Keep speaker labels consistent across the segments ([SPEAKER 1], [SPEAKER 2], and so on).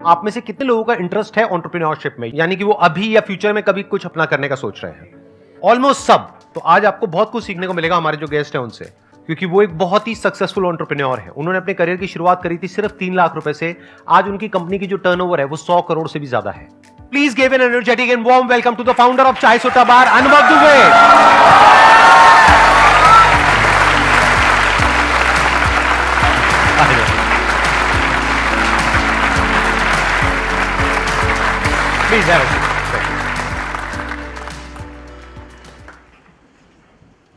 [SPEAKER 1] आप में से कितने लोगों का इंटरेस्ट है एंटरप्रेन्योरशिप में, यानी कि वो अभी या फ्यूचर में कभी कुछ अपना करने का सोच रहे हैं? ऑलमोस्ट सब। तो आज आपको बहुत कुछ सीखने को मिलेगा हमारे जो गेस्ट हैं उनसे, क्योंकि वो एक बहुत ही सक्सेसफुल एंटरप्रेन्योर है। उन्होंने अपने करियर की शुरुआत करी थी सिर्फ 3 लाख रुपए से। आज उनकी कंपनी की जो टर्नओवर है वो 100 करोड़ से भी ज्यादा है। Please give an energetic and warm welcome to the founder of Chai Sutta Bar, Anubhav Dubey. Please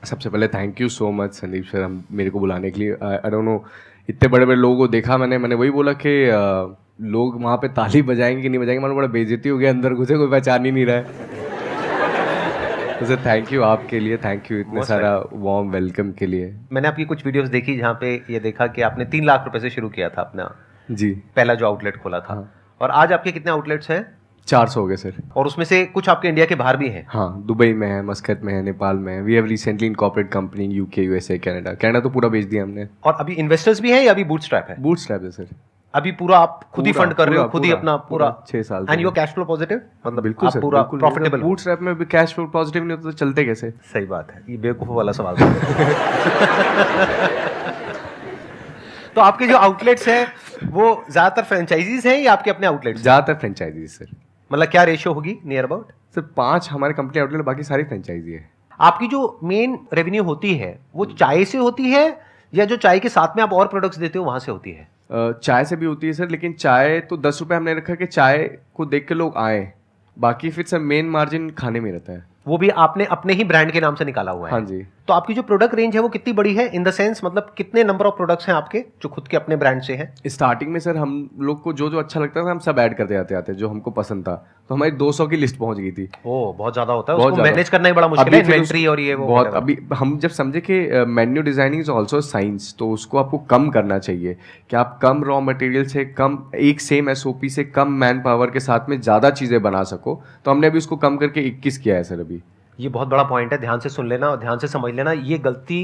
[SPEAKER 2] सबसे पहले thank you so much Sandeep sir, हम मेरे को बुलाने के लिए। आई डोंट नो, इतने बड़े बड़े लोगों को देखा मैंने वही बोला कि लोग वहाँ पे ताली बजाएंगे कि नहीं बजाएंगे, मैंने बड़ा बेइज्जती हो गया, अंदर घुसे कोई पहचान ही नहीं रहा है। तो सर थैंक यू आपके लिए, थैंक यू इतने सारा वार्म वेलकम के लिए।
[SPEAKER 1] मैंने आपकी कुछ वीडियोस देखी जहाँ पे ये देखा कि आपने 3 लाख रुपए से शुरू किया था अपना
[SPEAKER 2] जी
[SPEAKER 1] पहला जो आउटलेट खोला था।
[SPEAKER 2] हाँ।
[SPEAKER 1] और आज आपके कितने आउटलेट्स हैं?
[SPEAKER 2] 400 हो गए सर।
[SPEAKER 1] और उसमें से कुछ आपके इंडिया के बाहर भी हैं?
[SPEAKER 2] हाँ, दुबई में है, मस्कत में है, नेपाल में है। We have recently incorporate company UK, USA, Canada तो पूरा बेच दिया हमने।
[SPEAKER 1] और अभी इन्वेस्टर्स भी हैं या अभी बूटस्ट्रैप है?
[SPEAKER 2] बूटस्ट्रैप है सर।
[SPEAKER 1] अभी पूरा आप खुद ही फंड कर रहे हो, खुद ही अपना पूरा
[SPEAKER 2] 6 साल।
[SPEAKER 1] And your cash flow positive, मतलब
[SPEAKER 2] बिल्कुल
[SPEAKER 1] आप
[SPEAKER 2] सर,
[SPEAKER 1] पूरा
[SPEAKER 2] बिल्कुल
[SPEAKER 1] प्रॉफिटेबल।
[SPEAKER 2] बूटस्ट्रैप में भी कैश फ्लो पॉजिटिव नहीं होता तो चलते कैसे?
[SPEAKER 1] सही बात है, ये बेवकूफ वाला सवाल। तो आपके जो आउटलेट्स हैं वो ज्यादातर फ्रेंचाइजीज हैं या आपके अपने आउटलेट्स?
[SPEAKER 2] ज्यादातर फ्रेंचाइजी सर।
[SPEAKER 1] मतलब क्या रेशियो होगी नियर अबाउट?
[SPEAKER 2] सर 5 हमारे कंपनी आउटलेट, बाकी सारी फ्रेंचाइजी है।
[SPEAKER 1] आपकी जो मेन रेवेन्यू होती है वो चाय से होती है या जो चाय के साथ में आप और प्रोडक्ट्स देते हो वहां से होती है?
[SPEAKER 2] चाय से भी होती है सर, लेकिन चाय तो 10 रुपये हमने रखा कि चाय को देख के लोग आए, बाकी फिर सर मेन मार्जिन खाने में रहता है।
[SPEAKER 1] वो भी आपने अपने ही ब्रांड के नाम से निकाला हुआ है?
[SPEAKER 2] हाँ जी।
[SPEAKER 1] तो आपकी जो प्रोडक्ट रेंज है वो कितनी बड़ी है, इन द सेंस मतलब कितने नंबर ऑफ प्रोडक्ट्स हैं आपके जो खुद के अपने ब्रांड से हैं?
[SPEAKER 2] स्टार्टिंग में सर हम लोग को जो जो अच्छा लगता था हम सब ऐड करते जाते आते, जो हमको पसंद था, तो हमारी 200 की लिस्ट पहुंच गई थी।
[SPEAKER 1] ओह, बहुत ज्यादा होता है,
[SPEAKER 2] बहुत
[SPEAKER 1] उसको
[SPEAKER 2] ज्यादा।
[SPEAKER 1] मैनेज करना ही बड़ा मुश्किल है, इन्वेंटरी और ये वो
[SPEAKER 2] बहुत।
[SPEAKER 1] वगैरह।
[SPEAKER 2] अभी हम जब समझे कि menu designing is also science, तो उसको आपको कम करना चाहिए कि आप कम रॉ मटेरियल से कम, एक सेम एसओपी से कम मैन पावर के साथ में ज़्यादा चीज़ें बना सको, तो हमने अभी उसको कम करके 21 किया है सर अभी।
[SPEAKER 1] ये बहुत बड़ा पॉइंट है, ध्यान से सुन लेना और ध्यान से समझ लेना। ये गलती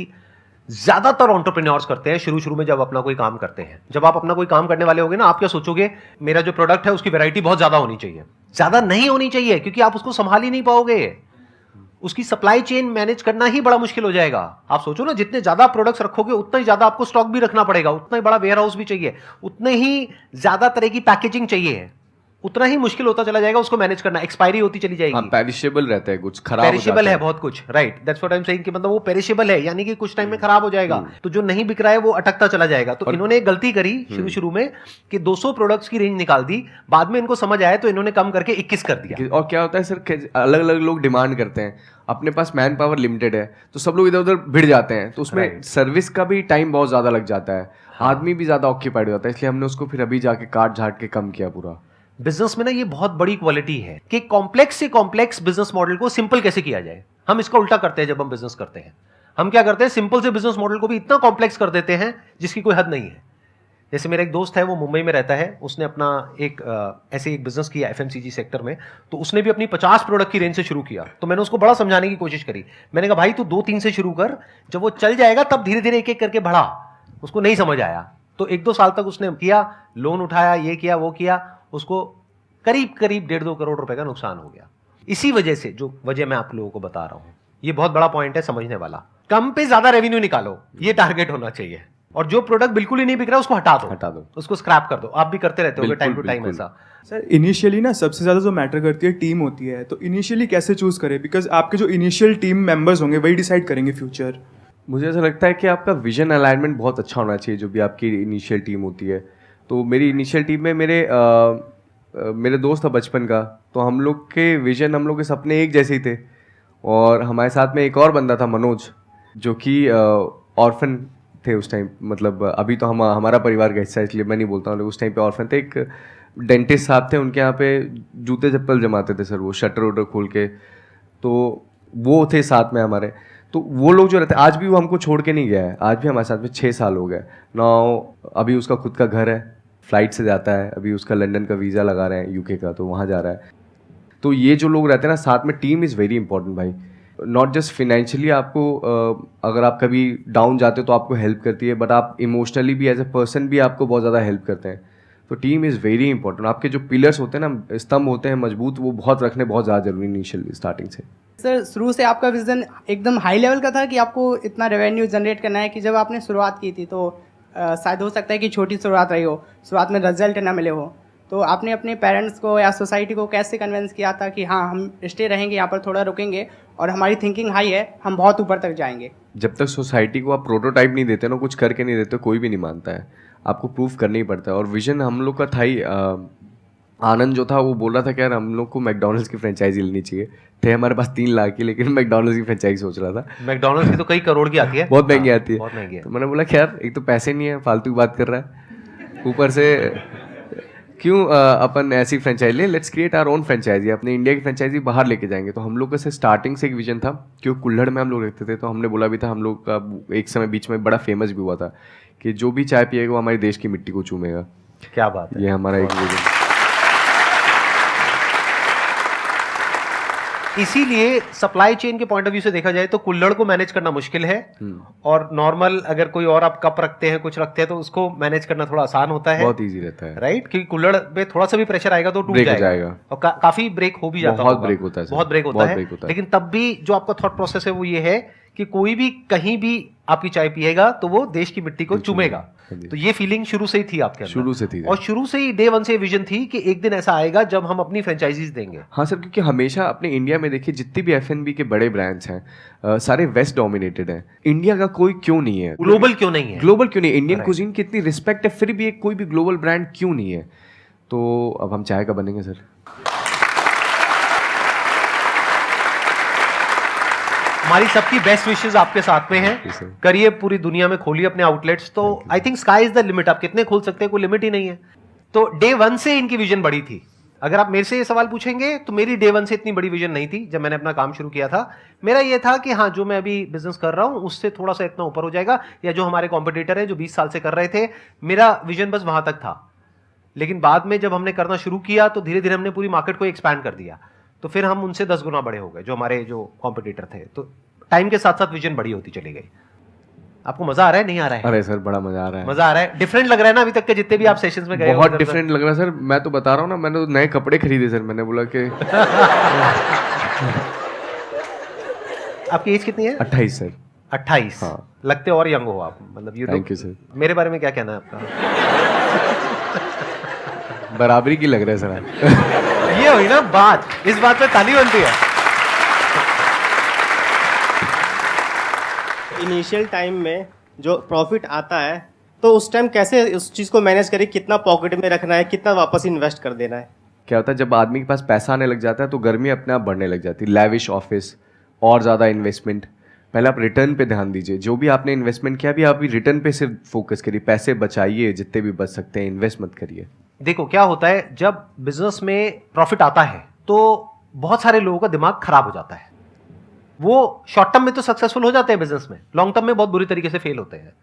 [SPEAKER 1] ज्यादातर एंटरप्रेन्योर्स करते हैं शुरू में जब अपना कोई काम करते हैं। जब आप अपना कोई काम करने वाले होगे ना, आप क्या सोचोगे, मेरा जो प्रोडक्ट है उसकी वैरायटी बहुत ज्यादा होनी चाहिए। ज्यादा नहीं होनी चाहिए, क्योंकि आप उसको संभाल ही नहीं पाओगे। उसकी सप्लाई चेन मैनेज करना ही बड़ा मुश्किल हो जाएगा। आप सोचो ना, जितने ज्यादा प्रोडक्ट्स रखोगे उतना ही ज्यादा आपको स्टॉक भी रखना पड़ेगा, उतना ही बड़ा वेयर हाउस भी चाहिए, उतने ही ज्यादा तरह की पैकेजिंग चाहिए, उतना ही मुश्किल होता चला जाएगा उसको मैनेज करना। एक्सपायरी होती चली जाएगी।
[SPEAKER 2] हाँ, पेरिशेबल रहता है, कुछ खराब हो
[SPEAKER 1] पेरिशेबल
[SPEAKER 2] जाता
[SPEAKER 1] है बहुत कुछ, right, that's what I am saying कि मतलब वो पेरिशेबल है, यानी कि कुछ टाइम में खराब हो जाएगा। तो जो नहीं बिक रहा है वो अटकता चला जाएगा। तो इन्होंने एक गलती करी शुरू में कि 200 प्रोडक्ट्स की रेंज निकाल दी, बाद में इनको समझ आया तो इन्होंने कम करके 21 कर दिया।
[SPEAKER 2] और क्या होता है सर, अलग अलग लोग डिमांड करते हैं, अपने पास मैन पावर लिमिटेड है, तो सब लोग इधर उधर भिड़ जाते हैं, तो उसमें सर्विस का भी टाइम बहुत ज्यादा लग जाता है। आदमी भी ज्यादा ऑक्यूपाइड हो जाता है, इसलिए हमने उसको फिर अभी जाके काट झाट के कम किया पूरा।
[SPEAKER 1] बिजनेस में ना ये बहुत बड़ी क्वालिटी है कि कॉम्प्लेक्स से कॉम्प्लेक्स बिजनेस मॉडल को सिंपल कैसे किया जाए। हम इसका उल्टा करते हैं। जब हम बिजनेस करते हैं हम क्या करते हैं, सिंपल से बिजनेस मॉडल को भी इतना कॉम्प्लेक्स कर देते हैं जिसकी कोई हद नहीं है। जैसे मेरा एक दोस्त है, वो मुंबई में रहता है, उसने अपना ऐसे एक बिजनेस किया एफएमसीजी सेक्टर में। तो उसने भी अपनी 50 प्रोडक्ट की रेंज से शुरू किया। तो मैंने उसको बड़ा समझाने की कोशिश करी। मैंने कहा भाई तू 2-3 से शुरू कर, जब वो चल जाएगा तब धीरे धीरे एक एक करके बढ़ा। उसको नहीं समझ आया, तो 1-2 साल तक उसने किया, लोन उठाया, ये किया वो किया, उसको करीब 1.5-2 करोड़ रुपए का नुकसान हो गया। इसी वजह से, जो वजह मैं आप लोगों को बता रहा हूं, ये बहुत बड़ा पॉइंट है समझने वाला। कम पे ज्यादा रेवेन्यू निकालो, ये टारगेट होना चाहिए। और जो प्रोडक्ट बिल्कुल ही नहीं बिक रहा उसको हटा दो, उसको स्क्रैप कर दो। आप भी करते रहते हो टाइम टू टाइम ऐसा।
[SPEAKER 3] सर इनिशियली ना सबसे ज़्यादा जो मैटर करती है टीम होती है, तो इनिशियली कैसे चूज़ करें, बिकॉज आपके जो इनिशियल टीम मेंबर्स होंगे वही डिसाइड करेंगे फ्यूचर।
[SPEAKER 2] मुझे ऐसा लगता है कि आपका विजन अलाइनमेंट बहुत अच्छा होना चाहिए, जो भी आपकी इनिशियल टीम होती है। तो मेरी इनिशियल टीम में मेरे दोस्त था बचपन का, तो हम लोग के विजन, हम लोग के सपने एक जैसे ही थे। और हमारे साथ में एक और बंदा था मनोज, जो कि ऑर्फन थे उस टाइम। मतलब अभी तो हमारा परिवार का हिस्सा है, इसलिए मैं नहीं बोलता हूँ, उस टाइम पे ऑर्फन थे। एक डेंटिस्ट साहब थे, उनके यहाँ पे जूते चप्पल जमाते थे सर, वो शटर वटर खोल के, तो वो थे साथ में हमारे। तो वो लोग जो रहते, आज भी वो हमको छोड़ के नहीं गया है, आज भी हमारे साथ में 6 साल हो गए ना। अभी उसका खुद का घर है, फ्लाइट से जाता है, अभी उसका लंदन का वीज़ा लगा रहे हैं यूके का, तो वहाँ जा रहा है। तो ये जो लोग रहते हैं ना साथ में, टीम इज़ वेरी इंपॉर्टेंट भाई। नॉट जस्ट फिनेंशियली आपको, अगर आप कभी डाउन जाते हो तो आपको हेल्प करती है, बट आप इमोशनली भी एज ए पर्सन भी आपको बहुत ज़्यादा हेल्प करते हैं। तो टीम इज़ वेरी इंपॉर्टेंट। आपके जो पिलर्स होते हैं ना, स्तंभ होते हैं मजबूत, वो बहुत रखने बहुत ज़्यादा जरूरी इनिशियल स्टार्टिंग से।
[SPEAKER 4] सर शुरू से आपका विज़न एकदम हाई लेवल का था कि आपको इतना रेवेन्यू जनरेट करना है, कि जब आपने शुरुआत की थी तो शायद हो सकता है कि छोटी शुरुआत रही हो, शुरुआत में रिजल्ट ना मिले हो, तो आपने अपने पेरेंट्स को या सोसाइटी को कैसे कन्विंस किया था कि हाँ हम स्टे रहेंगे यहाँ पर, थोड़ा रुकेंगे और हमारी थिंकिंग हाई है, हम बहुत ऊपर तक जाएंगे?
[SPEAKER 2] जब तक सोसाइटी को आप प्रोटोटाइप नहीं देते ना, कुछ करके नहीं देते, कोई भी नहीं मानता है। आपको प्रूफ करना ही पड़ता है। और विजन हम लोग का था ही, आनंद जो था वो बोल रहा था कि यार हम लोग को मैकडोनल्ड्स की फ्रेंचाइजी लेनी चाहिए। थे हमारे पास 3 लाख की, लेकिन मैकडोनल्ड्स की फ्रेंचाइजी सोच रहा था।
[SPEAKER 1] मैकडोनल्ड्स की तो कई करोड़ की आती है,
[SPEAKER 2] बहुत महंगी आती है।
[SPEAKER 1] बहुत महंगी है।
[SPEAKER 2] तो मैंने बोला कि यार एक तो पैसे नहीं है, फालतू की बात कर रहा है, ऊपर से क्यों अपन ऐसी फ्रेंचाइजी ले, let's create our own franchise, अपने इंडिया की फ्रेंचाइजी बाहर लेके जाएंगे। तो हम लोग का से स्टार्टिंग से एक विजन था, क्योंकि कुल्हड़ में हम लोग रहते थे, तो हमने बोला भी था, हम लोग का एक समय बीच में बड़ा फेमस भी हुआ था कि जो भी चाय पिएगा वो हमारे देश की मिट्टी को चूमेगा।
[SPEAKER 1] क्या बात है,
[SPEAKER 2] ये हमारा एक विजन।
[SPEAKER 1] इसीलिए सप्लाई चेन के पॉइंट ऑफ व्यू से देखा जाए तो कुल्हड़ को मैनेज करना मुश्किल है, और नॉर्मल अगर कोई और आप कप रखते हैं, कुछ रखते हैं, तो उसको मैनेज करना थोड़ा आसान होता है,
[SPEAKER 2] बहुत इजी रहता है,
[SPEAKER 1] राइट? क्योंकि कुल्हड़ पे थोड़ा सा भी प्रेशर आएगा तो टूट जाएगा और काफी ब्रेक हो भी जाता है,
[SPEAKER 2] बहुत ब्रेक होता है,
[SPEAKER 1] बहुत ब्रेक होता है। लेकिन तब भी जो आपका थॉट प्रोसेस है वो ये है कि कोई भी कहीं भी आपकी चाय पिएगा तो वो देश की मिट्टी को चूमेगा। तो ये फीलिंग शुरू से ही थी आपके अंदर?
[SPEAKER 2] शुरू से थी,
[SPEAKER 1] और शुरू से ही डे 1 से विजन थी कि एक दिन ऐसा आएगा जब हम अपनी फ्रेंचाइजीज देंगे।
[SPEAKER 2] हाँ सर, क्योंकि हमेशा अपने इंडिया में देखिए जितनी भी F&B के बड़े ब्रांड्स हैं सारे वेस्ट डोमिनेटेड हैं। इंडिया का कोई क्यों नहीं है?
[SPEAKER 1] ग्लोबल क्यों नहीं है?
[SPEAKER 2] ग्लोबल क्यों नहीं? इंडियन कुजीन की इतनी रिस्पेक्ट है, फिर भी एक कोई भी ग्लोबल ब्रांड क्यों नहीं है? तो अब हम चाय का बनेंगे सर।
[SPEAKER 1] हमारी सबकी बेस्ट विशेस आपके साथ में हैं। करिए, पूरी दुनिया में खोलिए अपने आउटलेट्स। तो I think sky is the limit. आप कितने खोल सकते हैं, कोई लिमिट ही नहीं है। तो डे 1 से इनकी विजन बड़ी थी। अगर आप मेरे से ये सवाल पूछेंगे तो मेरी डे 1 से इतनी बड़ी विजन नहीं थी। जब मैंने अपना काम शुरू किया था, मेरा ये था कि हाँ, जो मैं अभी बिजनेस कर रहा हूं उससे थोड़ा सा इतना ऊपर हो जाएगा, या जो हमारे कॉम्पिटिटर है जो 20 साल से कर रहे थे, मेरा विजन बस वहां तक था। लेकिन बाद में जब हमने करना शुरू किया तो धीरे धीरे हमने पूरी मार्केट को एक्सपैंड कर दिया। तो फिर हम उनसे 10 गुना बड़े हो गए, जो हमारे जो कॉम्पिटिटर थे। तो टाइम के साथ साथ विजन बड़ी होती चली गई। आपको मजा आ रहा है, नहीं आ रहा है?
[SPEAKER 2] अरे सर बड़ा मजा आ रहा है।
[SPEAKER 1] मजा आ रहा है? डिफरेंट लग रहा है ना अभी तक के जितने भी आप सेशंस में गए?
[SPEAKER 2] बहुत डिफरेंट लग रहा है सर। मैं तो बता रहा हूँ ना, मैंने तो नए कपड़े खरीदे सर। मैंने बोला कि
[SPEAKER 1] आपकी एज कितनी है?
[SPEAKER 2] 28 सर।
[SPEAKER 1] 28?
[SPEAKER 2] हाँ।
[SPEAKER 1] लगते और यंग हो आप, मतलब यू
[SPEAKER 2] थैंक यू सर।
[SPEAKER 1] मेरे बारे में क्या कहना है आपका?
[SPEAKER 2] बराबरी की लग रहा है सर आप।
[SPEAKER 1] ये हुई ना बात, इस बात पे ताली बनती है।
[SPEAKER 5] इनिशियल टाइम में जो प्रॉफिट आता है तो उस टाइम कैसे उस चीज़ को मैनेज करें, कितना पॉकेट में रखना है, कितना वापस इन्वेस्ट कर देना है?
[SPEAKER 2] क्या होता है जब आदमी के पास पैसा आने लग जाता है तो गर्मी अपने आप बढ़ने लग जाती है। लैविश ऑफिस और ज़्यादा इन्वेस्टमेंट। पहले आप रिटर्न पे ध्यान दीजिए। जो भी आपने इन्वेस्टमेंट किया, अभी आप रिटर्न पे सिर्फ फोकस करिए। पैसे बचाइए जितने भी बच सकते हैं, इन्वेस्ट मत करिए।
[SPEAKER 1] देखो क्या होता है, जब बिजनेस में प्रॉफिट आता है तो बहुत सारे लोगों का दिमाग खराब हो जाता है। वो शॉर्ट टर्म में तो सक्सेसफुल हो जाते हैं बिजनेस में, लॉन्ग टर्म में बहुत बुरी तरीके से फेल होते हैं।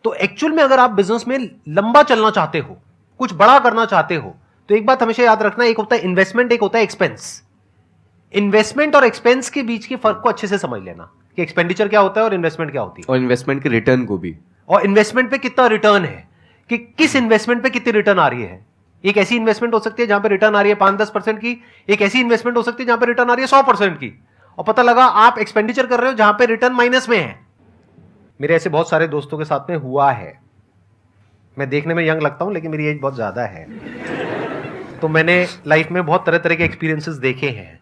[SPEAKER 1] तो एक्चुअल में अगर आप बिजनेस में लंबा चलना चाहते हो, कुछ बड़ा करना चाहते हो, तो एक बात हमेशा याद रखना, एक होता है इन्वेस्टमेंट, एक होता है एक्सपेंस। इन्वेस्टमेंट और एक्सपेंस के बीच के फर्क को अच्छे से समझ लेना कि एक्सपेंडिचर क्या होता है और इन्वेस्टमेंट क्या होती है।
[SPEAKER 2] और इन्वेस्टमेंट के रिटर्न को भी,
[SPEAKER 1] और इन्वेस्टमेंट पे कितना रिटर्न है, कि किस इन्वेस्टमेंट पे कितनी रिटर्न आ रही है। एक ऐसी इन्वेस्टमेंट हो सकती है जहां पे रिटर्न आ रही है 5-10% की, एक ऐसी इन्वेस्टमेंट हो सकती है जहां पे रिटर्न आ रही है 100% की, और पता लगा आप एक्सपेंडिचर कर रहे हो जहां पे रिटर्न माइनस में है। मेरे ऐसे बहुत सारे दोस्तों के साथ में हुआ है। मैं देखने में यंग लगता हूं लेकिन मेरी एज बहुत ज्यादा है। तो मैंने लाइफ में बहुत तरह तरह के एक्सपीरियंसेस देखे हैं।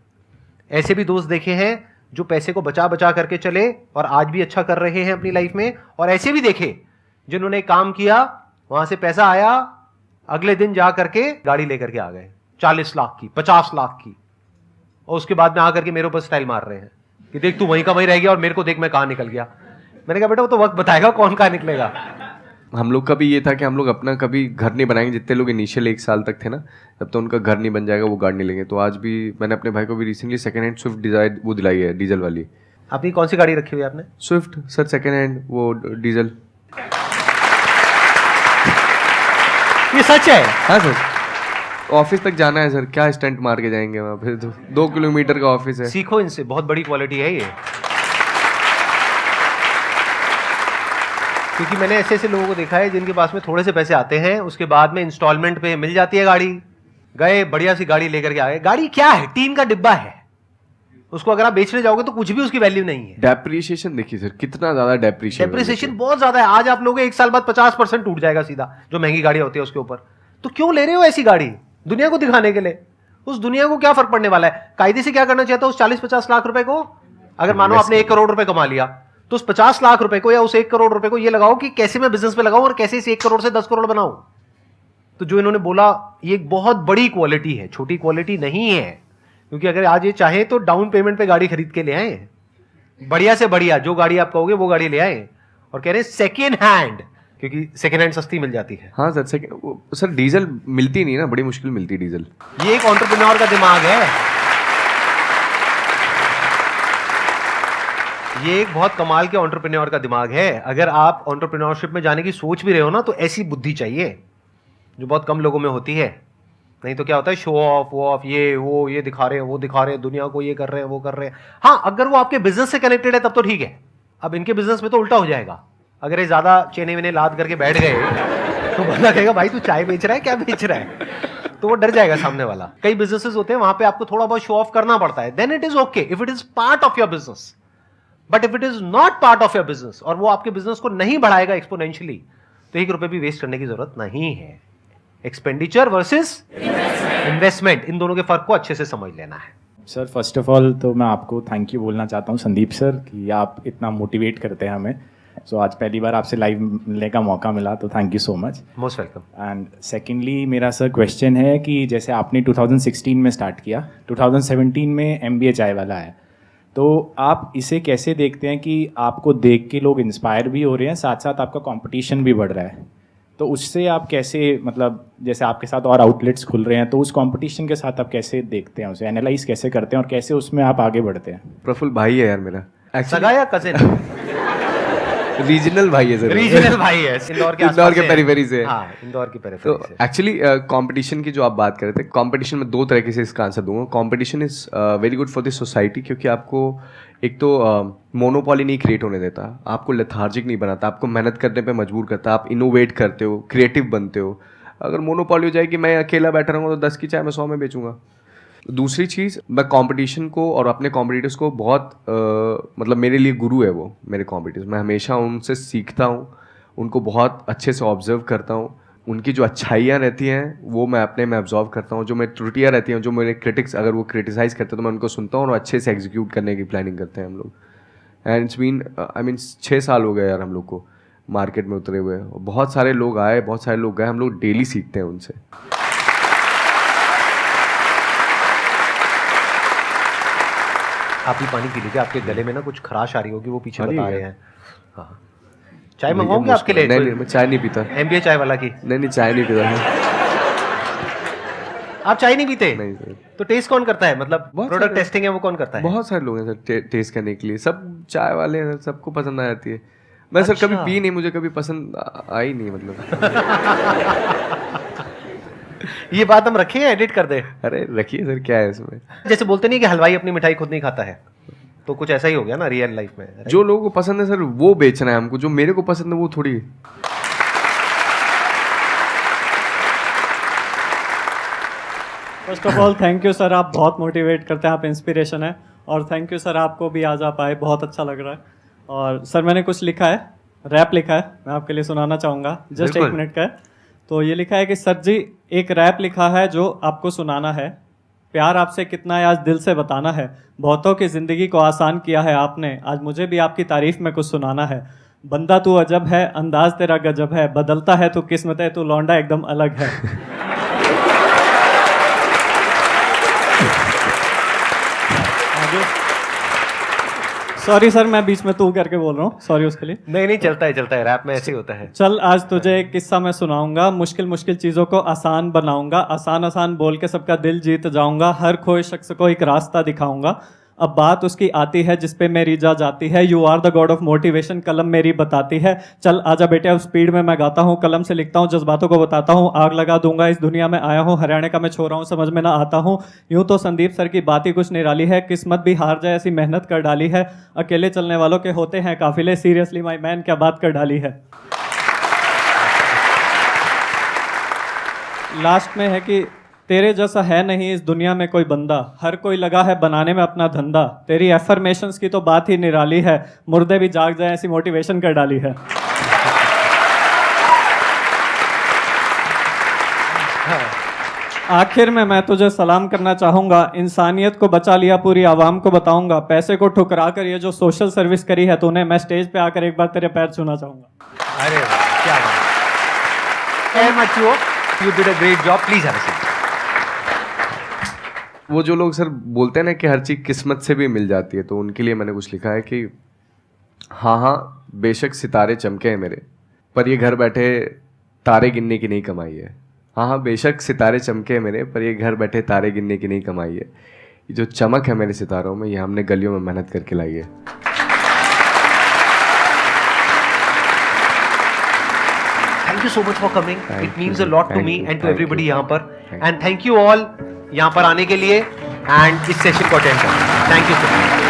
[SPEAKER 1] ऐसे भी दोस्त देखे हैं जो पैसे को बचा बचा करके चले और आज भी अच्छा कर रहे हैं अपनी लाइफ में, और ऐसे भी देखे जिन्होंने काम किया, वहां से पैसा आया, अगले दिन जा करके गाड़ी लेकर के आ गए 40 लाख की, 50 लाख की, और उसके बाद में आकर के मेरे ऊपर स्टाइल मार रहे हैं कि देख तू वहीं का वहीं रह गया और मेरे को देख मैं कहां निकल गया। मैंने कहा बेटा वो तो वक्त बताएगा कौन कहां निकलेगा।
[SPEAKER 2] हम लोग का भी ये था कि हम लोग अपना कभी घर नहीं बनाएंगे। जितने लोग इनिशियल 1 साल तक थे ना, तब तो उनका घर नहीं बन जाएगा, वो गाड़ी नहीं लेंगे। तो आज भी मैंने अपने भाई को भी recently second hand Swift Dzire वो दिलाई है, डीजल वाली।
[SPEAKER 1] आपकी कौन सी गाड़ी रखी हुई है आपने?
[SPEAKER 2] स्विफ्ट सर, सेकंड हैंड, वो डीजल।
[SPEAKER 1] ये सच है?
[SPEAKER 2] हाँ सर, ऑफिस तक जाना है सर, क्या स्टंट मार के जाएंगे वहाँ, फिर तो 2 किलोमीटर का ऑफिस है।
[SPEAKER 1] सीखो इनसे, बहुत बड़ी क्वालिटी है ये। क्योंकि मैंने ऐसे ऐसे लोगों को देखा है जिनके पास में थोड़े से पैसे आते हैं, उसके बाद में इंस्टॉलमेंट पे मिल जाती है गाड़ी, गए बढ़िया सी गाड़ी लेकर के आ गए। गाड़ी क्या है? टीन का डिब्बा है, उसको अगर आप बेचने जाओगे तो कुछ भी उसकी वैल्यू नहीं है।
[SPEAKER 2] डेप्रिसिएशन देखिए सर, कितना ज्यादा
[SPEAKER 1] डेप्रिसिएशन बहुत ज्यादा है। आज आप लोगे 1 साल बाद 50% टूट जाएगा सीधा, जो महंगी गाड़ी होती है उसके ऊपर। तो क्यों ले रहे हो ऐसी गाड़ी? दुनिया को दिखाने के लिए। उस दुनिया को क्या फर्क पड़ने वाला है? कायदे से क्या करना चाहता है उस 40-50 लाख रुपए को? अगर मानो आपने 1 करोड़ रुपए कमा लिया, तो उस 50 लाख रुपए को या उस 1 करोड़ रुपए को ये लगाओ कि कैसे मैं बिजनेस पे लगाऊं और कैसे इस 1 करोड़ से 10 करोड़ बनाऊं। तो जो इन्होंने बोला, ये एक बहुत बड़ी क्वालिटी है, छोटी क्वालिटी नहीं है। क्योंकि अगर आज ये चाहे तो डाउन पेमेंट पे गाड़ी खरीद के ले आए, बढ़िया से बढ़िया जो गाड़ी आप कहोगे वो गाड़ी ले आए, और कह रहे हैं सेकेंड हैंड, क्योंकि सेकेंड हैंड सस्ती मिल जाती है।
[SPEAKER 2] हाँ सर, सर डीजल मिलती नहीं ना, बड़ी मुश्किल मिलती है डीजल।
[SPEAKER 1] ये एक एंटरप्रेन्योर का दिमाग है, ये एक बहुत कमाल के एंटरप्रेन्योर का दिमाग है। अगर आप एंटरप्रेन्योरशिप में जाने की सोच भी रहे हो ना, तो ऐसी बुद्धि चाहिए जो बहुत कम लोगों में होती है। नहीं तो क्या होता है, शो ऑफ वो ऑफ, ये वो ये दिखा रहे हैं, वो दिखा रहे हैं, दुनिया को ये कर रहे हैं, वो कर रहे हैं। हाँ, अगर वो आपके बिजनेस से कनेक्टेड है तब तो ठीक है। अब इनके बिजनेस में तो उल्टा हो जाएगा। अगर ये ज्यादा चेने वेने लाद करके बैठ गए तो बंदा कहेगा भाई तू चाय बेच रहा है, क्या बेच रहा है, तो वो डर जाएगा सामने वाला। कई बिजनेसेस होते हैं वहां पे आपको थोड़ा बहुत शो ऑफ करना पड़ता है, then it is okay if it is part of your business. But if it is not part of your business और वो आपके बिजनेस को नहीं बढ़ाएगा एक्सपोनेंशियली, तो 1 रुपए भी वेस्ट करने की जरूरत नहीं है। एक्सपेंडिचर वर्सेस इन्वेस्टमेंट, इन दोनों के फर्क को अच्छे से समझ लेना है।
[SPEAKER 6] सर फर्स्ट ऑफ ऑल तो मैं आपको थैंक यू बोलना चाहता हूँ संदीप सर, कि आप इतना मोटिवेट करते हैं हमें। सो आज पहली बार आपसे लाइव मिलने का मौका मिला, तो thank you so much.
[SPEAKER 1] Most welcome.
[SPEAKER 6] And secondly मेरा सर क्वेश्चन है कि जैसे आपने 2016 में स्टार्ट किया, 2017 में MBA चाय वाला है, तो आप इसे कैसे देखते हैं कि आपको देख के लोग इंस्पायर भी हो रहे हैं, साथ साथ आपका कंपटीशन भी बढ़ रहा है, तो उससे आप कैसे, मतलब जैसे आपके साथ और आउटलेट्स खुल रहे हैं, तो उस कंपटीशन के साथ आप कैसे देखते हैं, उसे एनालाइज कैसे करते हैं और कैसे उसमें आप आगे बढ़ते हैं?
[SPEAKER 2] प्रफुल्ल भाई है यार मेरा,
[SPEAKER 1] सगा या कजिन?
[SPEAKER 2] रीजनल भाई है सर,
[SPEAKER 1] रीजनल भाई है, इंदौर के
[SPEAKER 2] पेरीफेरी से।
[SPEAKER 1] हाँ, इंदौर की पेरीफेरी
[SPEAKER 2] तो
[SPEAKER 1] से।
[SPEAKER 2] एक्चुअली कंपटीशन की जो आप बात कर रहे थे, कंपटीशन में 2 तरीके से इसका आंसर दूंगा। Competition is very good for the society, क्योंकि आपको एक तो मोनोपॉली नहीं क्रिएट होने देता, आपको लेथार्जिक नहीं बनाता, आपको मेहनत करने पे मजबूर करता, आप इनोवेट करते हो, क्रिएटिव बनते हो। अगर मोनोपॉली हो जाएगी, मैं अकेला बैठा रहूँगा तो 10 की चाय मैं 100 में बेचूंगा। दूसरी चीज़, मैं कंपटीशन को और अपने कॉम्पिटिटर्स को बहुत मतलब मेरे लिए गुरु है वो मेरे कॉम्पिटिटर्स। मैं हमेशा उनसे सीखता हूँ, उनको बहुत अच्छे से ऑब्जर्व करता हूँ, उनकी जो अच्छाइयाँ रहती हैं वो मैं अपने में ऑब्जर्व करता हूँ, जो मेरी त्रुटियाँ रहती हैं, जो मेरे क्रिटिक्स अगर वो क्रिटिसाइज़ करते हैं तो मैं उनको सुनता हूँ और अच्छे से एग्जीक्यूट करने की प्लानिंग करते हैं हम लोग। एंड इट्स बीन 6 साल हो गए यार हम लोग को मार्केट में उतरे हुए। बहुत सारे लोग आए, बहुत सारे लोग गए, हम लोग डेली सीखते हैं उनसे।
[SPEAKER 1] आप ही पानी पी लीजिए, आपके गले में ना कुछ खराश आ रही होगी, वो पीछे
[SPEAKER 2] आ रही
[SPEAKER 1] बता
[SPEAKER 2] है
[SPEAKER 1] रहे हैं। हाँ, चाय मंगाऊंगे आपके लिए?
[SPEAKER 2] नहीं, मैं चाय नहीं पीता।
[SPEAKER 1] MBA चाय वाला की?
[SPEAKER 2] नहीं, चाय नहीं पीता।
[SPEAKER 1] आप चाय नहीं पीते?
[SPEAKER 2] नहीं सर।
[SPEAKER 1] तो टेस्ट कौन करता है, मतलब
[SPEAKER 2] बहुत
[SPEAKER 1] प्रोडक्ट
[SPEAKER 2] सारे-
[SPEAKER 1] टेस्टिंग है वो कौन करता है?
[SPEAKER 2] बहुत सारे लोग हैं सर टेस्ट करने के लिए, सब चाय वाले हैं, सबको पसंद आ जाती है। मैं सर कभी पी नहीं, मुझे कभी पसंद आई नहीं मतलब।
[SPEAKER 1] ये बात हम रखें या एडिट कर दे?
[SPEAKER 2] अरे रखिए सर, क्या है इसमें।
[SPEAKER 1] जैसे बोलते नहीं कि हलवाई अपनी मिठाई खुद नहीं खाता है, तो कुछ ऐसा ही हो गया ना रियल लाइफ में।
[SPEAKER 2] जो लोगों को पसंद है सर वो बेचना है हमको, जो मेरे को पसंद है वो थोड़ी।
[SPEAKER 7] First of all thank you sir, आप बहुत मोटिवेट करते हैं, आप इंस्पिरेशन है। और थैंक यू सर, आपको भी आज आप आए, बहुत अच्छा लग रहा है। और सर मैंने कुछ लिखा है, रैप लिखा है, मैं आपके लिए सुनाना चाहूँगा, जस्ट 1 मिनट का है। तो ये लिखा है कि सर जी एक रैप लिखा है जो आपको सुनाना है, प्यार आपसे कितना है आज दिल से बताना है, बहुतों की ज़िंदगी को आसान किया है आपने, आज मुझे भी आपकी तारीफ में कुछ सुनाना है। बंदा तू अजब है, अंदाज तेरा गजब है, बदलता है तू किस्मत है, तू लौंडा एकदम अलग है। सॉरी सर, मैं बीच में तू करके बोल रहा हूँ, सॉरी उसके लिए।
[SPEAKER 1] नहीं, चलता है, रैप में ऐसे ही होता है।
[SPEAKER 7] चल आज तुझे एक किस्सा मैं सुनाऊंगा, मुश्किल मुश्किल चीज़ों को आसान बनाऊंगा, आसान आसान बोल के सबका दिल जीत जाऊंगा, हर खोए शख्स को एक रास्ता दिखाऊंगा। अब बात उसकी आती है जिस पे मेरी जा जाती है, you are the god of motivation, कलम मेरी बताती है। चल आजा बेटे अब स्पीड में मैं गाता हूँ, कलम से लिखता हूँ, जज्बातों को बताता हूँ, आग लगा दूंगा इस दुनिया में आया हूँ, हरियाणा का मैं छोरा हूँ, समझ में ना आता हूँ। यूं तो संदीप सर की बात ही कुछ निराली है, किस्मत भी हार जाए ऐसी मेहनत कर डाली है, अकेले चलने वालों के होते हैं काफिले, सीरियसली माई मैन क्या बात कर डाली है। लास्ट में है कि तेरे जैसा है नहीं इस दुनिया में कोई बंदा, हर कोई लगा है बनाने में अपना धंधा, तेरी एफर्मेशंस की तो बात ही निराली है, मुर्दे भी जाग जाए ऐसी मोटिवेशन कर डाली है। आखिर में मैं तुझे सलाम करना चाहूंगा, इंसानियत को बचा लिया पूरी आवाम को बताऊंगा, पैसे को ठुकरा कर ये जो सोशल सर्विस करी है तूने, मैं स्टेज पे आकर एक बार तेरे पैर छूना चाहूंगा।
[SPEAKER 1] अरे वाह, क्या बात। You did a great job. Please have a seat.
[SPEAKER 2] वो जो लोग सर बोलते हैं ना कि हर चीज़ किस्मत से भी मिल जाती है, तो उनके लिए मैंने कुछ लिखा है कि हाँ हाँ बेशक सितारे चमके हैं मेरे, पर ये घर बैठे तारे गिनने की नहीं कमाई है। हाँ हाँ बेशक सितारे चमके हैं मेरे, पर ये घर बैठे तारे गिनने की नहीं कमाई है। ये जो चमक है मेरे सितारों में, ये हमने गलियों में मेहनत करके लाई है।
[SPEAKER 1] Thank you so much for coming.
[SPEAKER 2] Thank
[SPEAKER 1] It means
[SPEAKER 2] you.
[SPEAKER 1] a lot to
[SPEAKER 2] Thank
[SPEAKER 1] me
[SPEAKER 2] you.
[SPEAKER 1] and to
[SPEAKER 2] Thank
[SPEAKER 1] everybody
[SPEAKER 2] you.
[SPEAKER 1] यहाँ पर.
[SPEAKER 2] Thank
[SPEAKER 1] And thank you all यहाँ पर आने के लिए and इस सेशन को अटेंड करने। Thank you so much.